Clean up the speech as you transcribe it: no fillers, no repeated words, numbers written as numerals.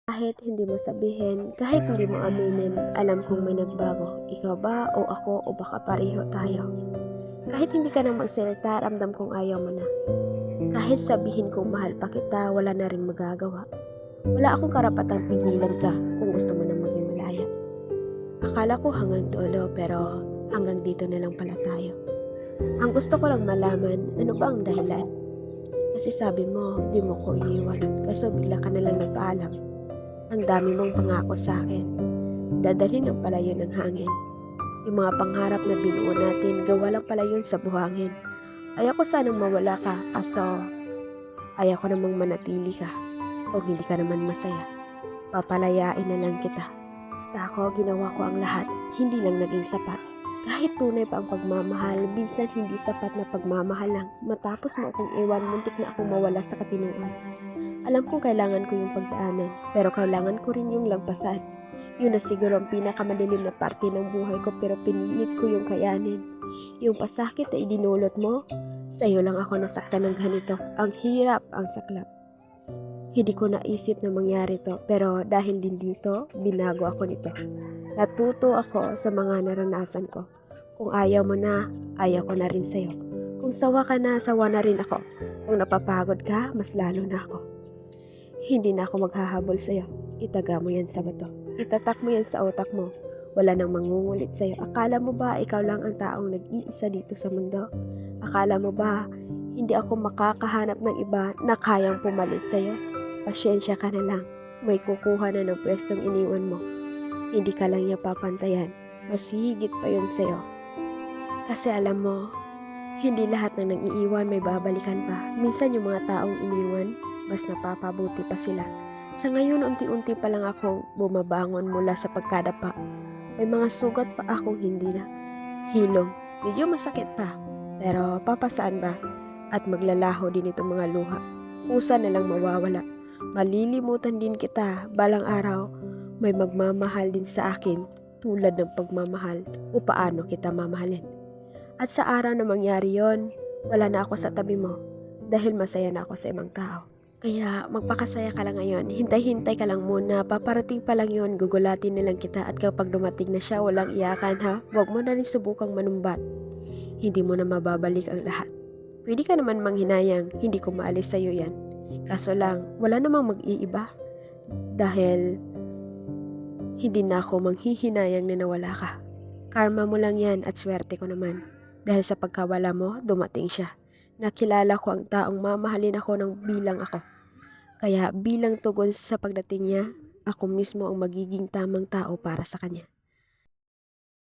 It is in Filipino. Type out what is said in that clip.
Kahit hindi mo sabihin, kahit hindi mo aminin, alam kong may nagbago. Ikaw ba o ako o baka pareho tayo? Kahit hindi ka nang magsalita, ramdam kong ayaw mo na. Kahit sabihin kong mahal pa kita, wala na rin magagawa. Wala akong karapatang pigilan ka kung gusto mo na maging malaya. Akala ko hanggang dulo pero hanggang dito na lang pala tayo. Ang gusto ko lang malaman, ano ba ang dahilan? Kasi sabi mo, di mo ko iiwan, kaso bigla ka na lang nagpaalam. Ang dami mong pangako sa akin. Dadalhin lang pala yun ng hangin. Yung mga pangarap na binuo natin, gawa lang pala yun sa buhangin. Ayoko sanang mawala ka, kaso ayoko namang manatili ka. Kung hindi ka naman masaya, papalayain na lang kita. Basta ako, ginawa ko ang lahat, hindi lang naging sapat. Kahit tunay pa ang pagmamahal, minsan hindi sapat na pagmamahal lang. Matapos mo akong iwan, muntik na akong mawala sa katinoan. Alam kong kailangan ko yung pagdaanan, pero kailangan ko rin yung lagpasan. Yun na siguro ang pinakamadilim na parte ng buhay ko, pero pinilit ko yung kayanin. Yung pasakit na idinulot mo, sa'yo lang ako nasaktan ng ganito. Ang hirap, ang saklap. Hindi ko naisip na mangyari to, pero dahil din dito, binago ako nito. Natuto ako sa mga naranasan ko. Kung ayaw mo na, ayaw ko na rin sa'yo. Kung sawa ka na, sawa na rin ako. Kung napapagod ka, mas lalo na ako. Hindi na ako maghahabol sa'yo. Itaga mo yan sa bato. Itatak mo yan sa utak mo. Wala nang mangungulit sa'yo. Akala mo ba ikaw lang ang taong nag-iisa dito sa mundo? Akala mo ba hindi ako makakahanap ng iba na kayang pumalit sa'yo? Pasyensya ka na lang. May kukuha na ng pwestong iniwan mo. Hindi ka lang niya papantayan. Mas higit pa yun sa'yo. Kasi alam mo, hindi lahat ng nang-iiwan may babalikan pa. Minsan yung mga taong iniwan, mas napapabuti pa sila. Sa ngayon, unti-unti pa lang akong bumabangon mula sa pagkadapa. May mga sugat pa akong hindi na hilom. Medyo masakit pa. Pero papasaan ba? At maglalaho din itong mga luha. Kusa na lang mawawala. Malilimutan din kita. Balang araw, may magmamahal din sa akin tulad ng pagmamahal o paano kita mamahalin. At sa araw na mangyari yon, wala na ako sa tabi mo dahil masaya na ako sa ibang tao. Kaya magpakasaya ka lang ngayon, hintay-hintay ka lang muna, paparating pa lang yon, gugulatin na lang kita at kapag dumating na siya, walang iyakan ha, huwag mo na rin subukang manumbat. Hindi mo na mababalik ang lahat. Pwede ka naman manghinayang, hindi ko maalis sa'yo yan. Kaso lang, wala namang mag-iiba dahil hindi na ako manghihinayang na nawala ka. Karma mo lang yan at swerte ko naman. Dahil sa pagkawala mo, dumating siya. Nakilala ko ang taong mamahalin ako ng bilang ako. Kaya bilang tugon sa pagdating niya, ako mismo ang magiging tamang tao para sa kanya.